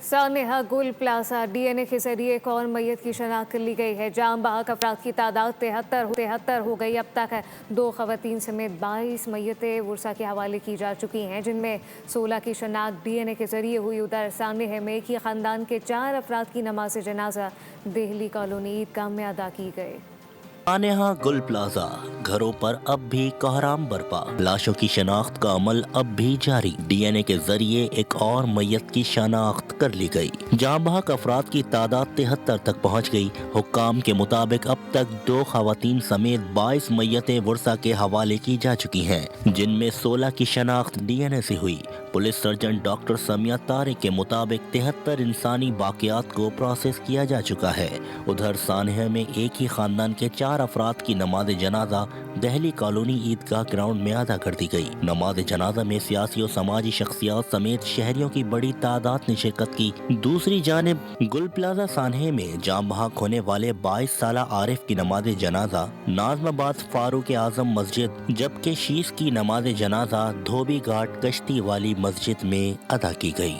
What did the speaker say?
सानेहा गुल plaza DNA के जरिए एक और मैयत की शनाख्त कर ली गई है। जाम बहक अफराद की तादाद 73 हो गई। अब तक 2 खवातीन समेत 22 मैयतें वर्सा के हवाले की जा चुकी हैं, जिनमें 16 की शनाख्त डीएनए के जरिए हुई। उधर सानेहा में एक ही खानदान के 4 अफराद की नमाज जनाजा दिल्ली कॉलोनी ईदगाह में अदा की गई। सानेहा गुल प्लाजा घरों पर अब भी कोहराम बरपा। लाशों की शनाख्त का अमल अब भी जारी। डीएनए के जरिए एक और मैयत की शनाख्त कर ली गई। जाम बहक अफराद की तादाद 73 तक पहुंच गई। हुक्काम के मुताबिक अब तक 2 खवातीन समेत 22 मैयतें वर्सा के हवाले की जा चुकी हैं, जिनमें 16 की शनाख्त डीएनए से हुई। Police surgeon doctor Samiya Tariq के मुताबिक 73 इंसानी बाकियात को प्रोसेस किया जा चुका है। उधर सानेहा में एक ही खानदान के 4 अफराद की नमाज जनाजा दिल्ली कॉलोनी ईदगाह ग्राउंड में अदा कर दी गई। नमाज जनाजा में सियासी और समाजी शख्सियात समेत शहरियों की बड़ी तादाद ने शिरकत की। दूसरी जानिब गुल प्लाजा सानेहा में जाम बहक होने वाले 22 साला आरिफ की नमाज जनाजा नाजमाबाद फारूक आजम मस्जिद, जबकि शीश की नमाज जनाजा धोबी घाट कश्ती वाली मस्जिद में अदा की गई।